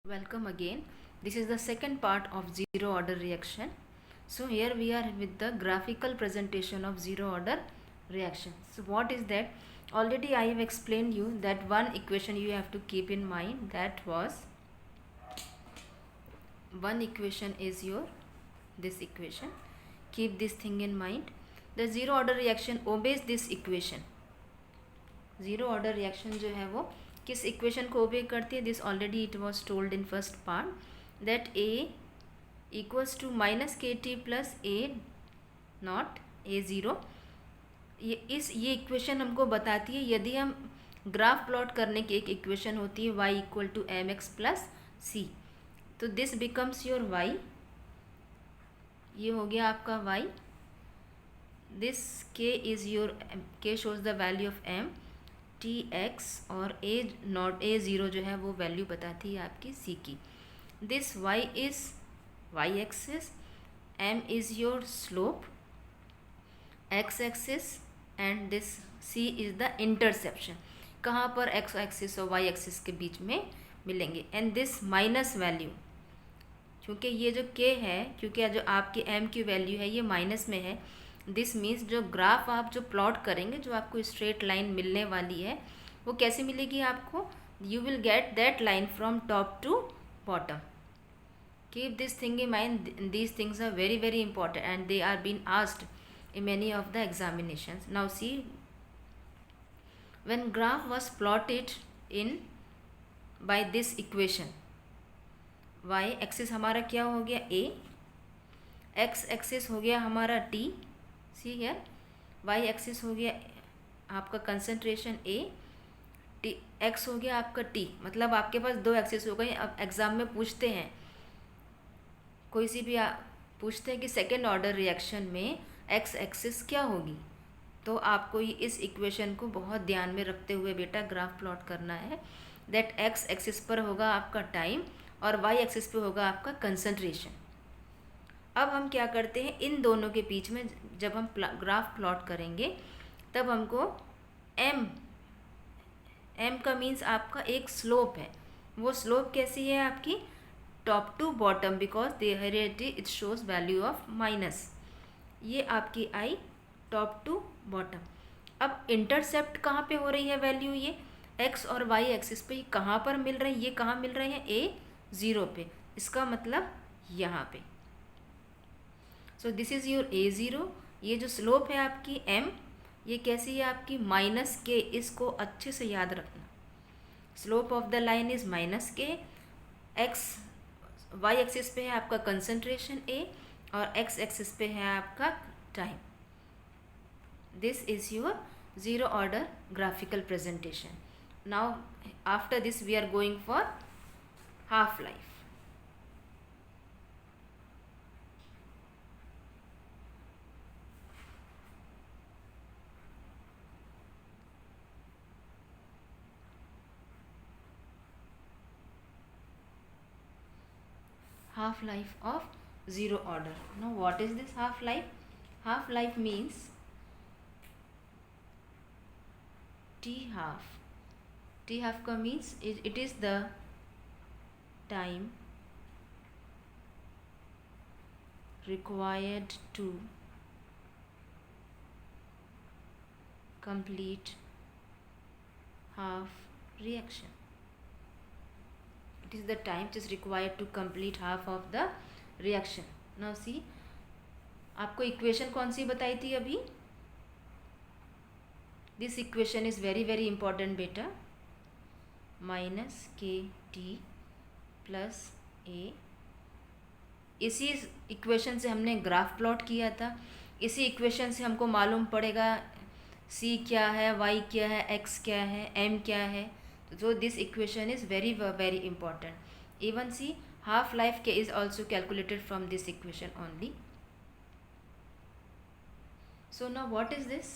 Welcome again. This is the second part of zero order reaction. So here we are with the graphical presentation of zero order reaction. So what is that? Already I have explained you that one equation you have to keep in mind, that was one equation is your this equation. Keep this thing in mind. The zero order reaction obeys this equation. Zero order reaction जो है वो किस equation को obey करती है? This already it was told in first part that A equals to minus K T plus A naught A zero. ये equation हमको बताती है यदि हम ग्राफ प्लॉट करने की एक इक्वेशन होती है y equal to M X plus C, तो दिस बिकम्स योर y। ये हो गया आपका y। This k is your k shows the value of m T x और ए ज़ीरो जो है वो वैल्यू बताती है आपकी सी की। This Y is Y axis, M is your slope X axis and this C is the interception. कहाँ पर एक्स एक्सिस और वाई एक्सिस के बीच में मिलेंगे। एंड दिस माइनस वैल्यू, क्योंकि ये जो के है, क्योंकि जो आपकी एम की वैल्यू है ये माइनस में है, दिस मीन्स जो ग्राफ आप जो प्लॉट करेंगे, जो आपको स्ट्रेट लाइन मिलने वाली है वो कैसे मिलेगी आपको? You will get that line from top to bottom. Keep this thing in mind, these things are very very important and they are been asked in many of the examinations. Now see, when graph was plotted in by this equation, y axis हमारा क्या हो गया a, x axis हो गया हमारा t, see here y axis हो गया आपका कंसंट्रेशन a, t x हो गया आपका t। मतलब आपके पास दो एक्सिस हो गए। अब एग्ज़ाम में पूछते हैं, कोई सी भी पूछते हैं कि सेकेंड ऑर्डर रिएक्शन में एक्स एक्सिस क्या होगी, तो आपको इस इक्वेशन को बहुत ध्यान में रखते हुए बेटा ग्राफ प्लॉट करना है। दैट एक्स एक्सिस पर होगा आपका टाइम और वाई एक्सिस पे होगा आपका कंसंट्रेशन। अब हम क्या करते हैं, इन दोनों के बीच में जब हम ग्राफ प्लॉट करेंगे तब हमको एम का मीन्स आपका एक स्लोप है। वो स्लोप कैसी है आपकी? Top to bottom, because there it shows value of minus. ये आपकी आई टॉप टू बॉटम। अब इंटरसेप्ट कहाँ पे हो रही है वैल्यू? ये एक्स और वाई एक्सिस पे कहाँ पर मिल रहे हैं? ये कहाँ मिल रहे हैं? ए ज़ीरो पे। इसका मतलब यहाँ पे। So this is your A zero. ये जो स्लोप है आपकी एम, ये कैसी है आपकी? माइनस के। इसको अच्छे से याद रखना। Slope of the line is minus के। एक्स वाई एक्सिस पे है आपका कंसंट्रेशन ए और एक्स एक्सिस पे है आपका time. This is your zero order graphical presentation. Now after this we are going for half life. Half life of zero order. Now what is this half life? Half life means t half. T half का means it is the time required to complete half reaction. It is the time which is required to complete half of the reaction. Now see, आपको equation कौन सी बताई थी अभी? This equation is very very important बेटा। Minus K T plus ए। इसी equation से हमने graph plot किया था। इसी इक्वेशन से हमको मालूम पड़ेगा सी क्या है, वाई क्या है, एक्स क्या है, एम क्या है। So this equation is very very important. Even see, half life k is also calculated from this equation only. So now what is this?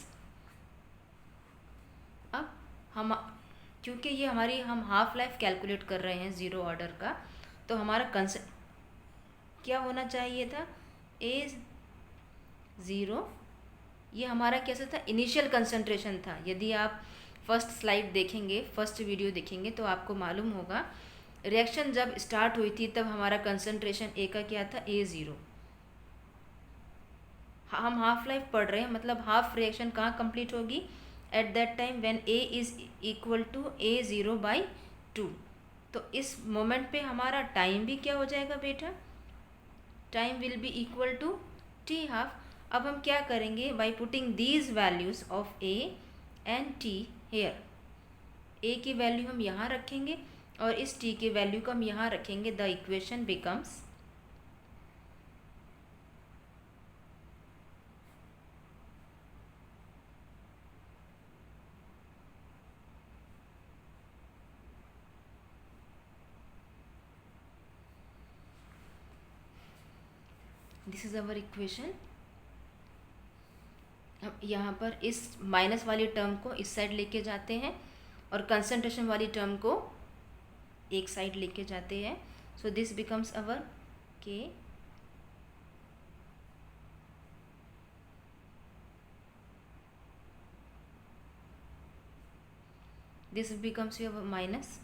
अब हम, क्योंकि ये हमारी हम हाफ लाइफ कैलकुलेट कर रहे हैं ज़ीरो ऑर्डर का, तो हमारा क्या होना चाहिए था? ए ज़ीरो। ये हमारा कैसा था? इनिशियल कंसंट्रेशन था। यदि आप फर्स्ट स्लाइड देखेंगे, फर्स्ट वीडियो देखेंगे तो आपको मालूम होगा रिएक्शन जब स्टार्ट हुई थी तब हमारा कंसंट्रेशन ए का क्या था, A0। हम हाफ लाइफ पढ़ रहे हैं, मतलब हाफ रिएक्शन कहाँ कंप्लीट होगी, at that time when A is equal to A0/2। तो इस मोमेंट पे हमारा टाइम भी क्या हो जाएगा बेटा, time will be equal to T half. अब हम क्या करेंगे, by putting these values of A and T here. A की वैल्यू हम यहाँ रखेंगे और इस T की वैल्यू को हम यहाँ रखेंगे। The equation becomes this is our equation. हम यहाँ पर इस माइनस वाली टर्म को इस साइड लेके जाते हैं और कंसंट्रेशन वाली टर्म को एक साइड लेके जाते हैं। सो this becomes our K this becomes your minus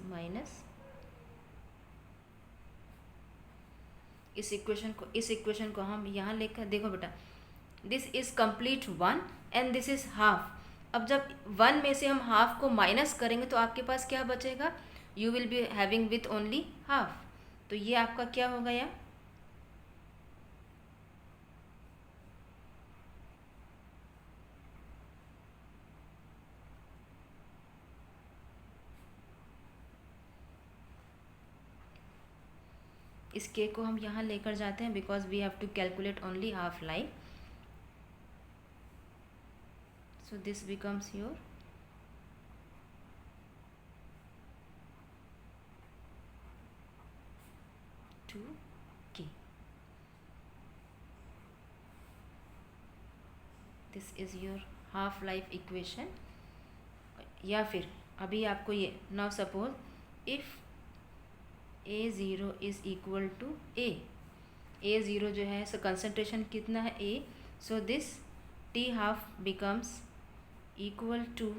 इस इक्वेशन को हम यहाँ लेकर, देखो बेटा this is complete 1 and this is half. अब जब 1 में से हम हाफ को माइनस करेंगे तो आपके पास क्या बचेगा, you will be having with only half. तो ये आपका क्या हो गया, इस के को हम यहाँ लेकर जाते हैं because we have to calculate only half life. So this becomes your two K. This is your half life equation. या फिर अभी आपको ये, now suppose if A0 is equal to A0 जो है, सो कंसंट्रेशन कितना है A, so this T half becomes equal to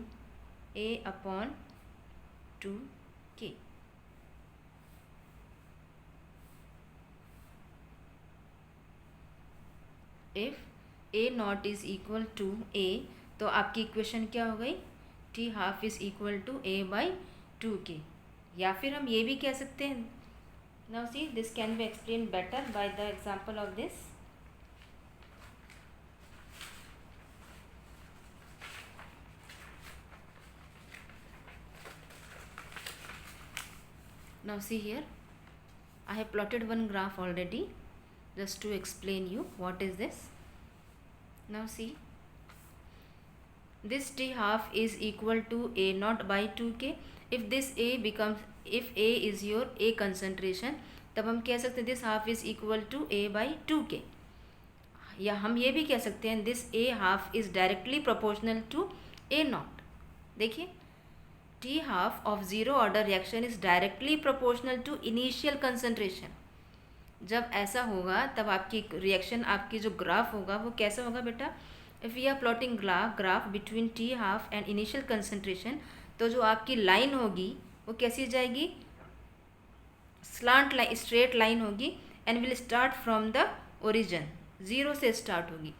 A/2K। If A0 is equal to A, तो आपकी इक्वेशन क्या हो गई, T half is equal to A/2K। या फिर हम ये भी कह सकते हैं, now see this can be explain better by the example of this. Now see here, I have plotted one graph already just to explain you what is this. Now see, this T half is equal to A0/2K. If this A becomes, if A is your A concentration, तब हम कह सकते हैं this half is equal to A/2K। या हम ये भी कह सकते हैं this A half is directly proportional to A0। देखिए, T half of zero order reaction is directly proportional to initial concentration। जब ऐसा होगा तब आपकी रिएक्शन, आपकी जो ग्राफ होगा वो कैसा होगा बेटा, if we are plotting graph between T half and initial concentration, तो जो आपकी लाइन होगी वो कैसी जाएगी, स्लांट लाइन, स्ट्रेट लाइन होगी and will start from the origin, zero से स्टार्ट होगी।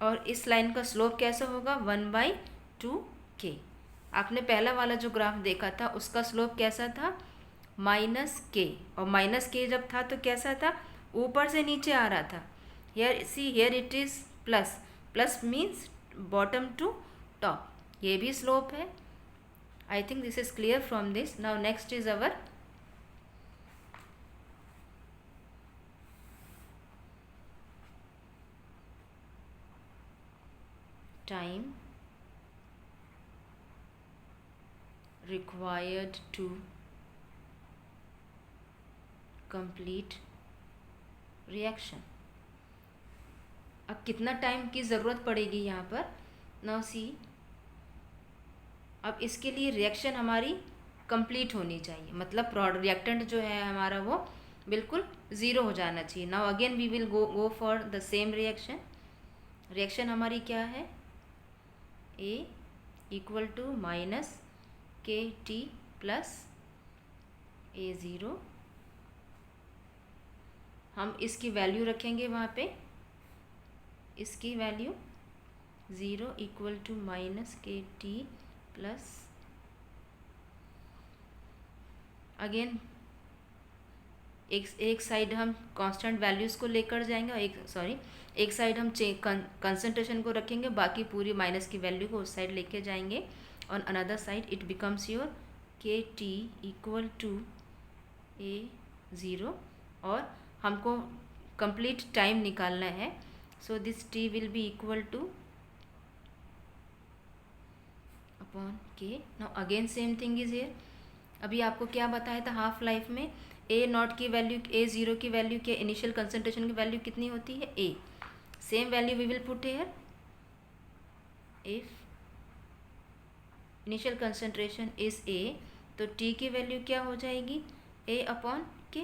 और इस लाइन का स्लोप कैसा होगा, 1/2K। आपने पहला वाला जो ग्राफ देखा था उसका स्लोप कैसा था, -K, और -K जब था तो कैसा था, ऊपर से नीचे आ रहा था। Here see, here it is plus means bottom to top, ये भी स्लोप है। I think this is clear from this. Now next is our time required to complete reaction। अब कितना टाइम की ज़रूरत पड़ेगी यहाँ पर, नाउ सी, अब इसके लिए रिएक्शन हमारी कंप्लीट होनी चाहिए, मतलब रिएक्टेंट जो है हमारा वो बिल्कुल ज़ीरो हो जाना चाहिए। Now again we will go for the same reaction. Reaction हमारी क्या है, A equal to -KT plus A0 हम इसकी वैल्यू रखेंगे वहाँ पे, इसकी value 0 equal to minus K T plus, again एक साइड हम कांस्टेंट वैल्यूज़ को लेकर जाएंगे और एक साइड हम कंसंट्रेशन को रखेंगे, बाकी पूरी माइनस की वैल्यू को उस साइड लेके जाएंगे. On another side it becomes your K T equal to A0 और हमको कंप्लीट टाइम निकालना है. So this T will be equal to upon K. Now again same thing is here. अभी आपको क्या बताया था, हाफ लाइफ में A0 की वैल्यू, A0 की वैल्यू क्या, इनिशियल कंसंट्रेशन की वैल्यू कितनी होती है A. Same value we will put here. If initial concentration is A, तो T की वैल्यू क्या हो जाएगी, A upon K.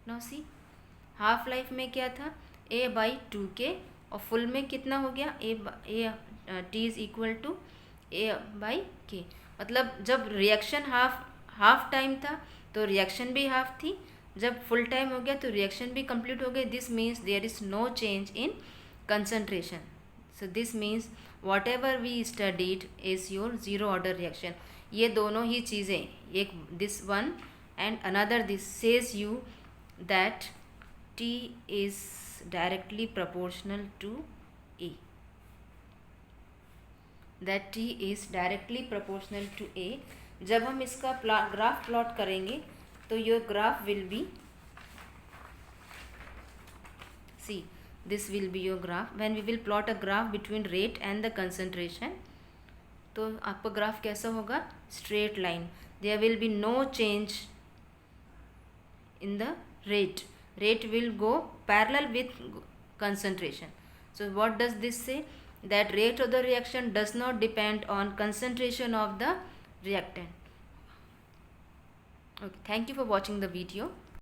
Now see, half life में क्या था, A/2K और फुल में कितना हो गया, T is equal to A/K. मतलब जब रिएक्शन हाफ टाइम था तो रिएक्शन भी हाफ थी, जब फुल टाइम हो गया तो रिएक्शन भी कंप्लीट हो गई. This means there is no change in concentration. So this means whatever we studied is your zero order reaction. ये दोनों ही चीज़ें, एक this one and another this, says you that T is directly proportional to A. That T is directly proportional to A. जब हम इसका graph plot करेंगे तो your graph will be, see this will be your graph. When we will plot a graph between rate and the concentration, तो आपका graph कैसा होगा, straight line. There will be no change in the rate. Rate will go parallel with concentration. So what does this say? That rate of the reaction does not depend on concentration of the reactant. Okay, thank you for watching the video.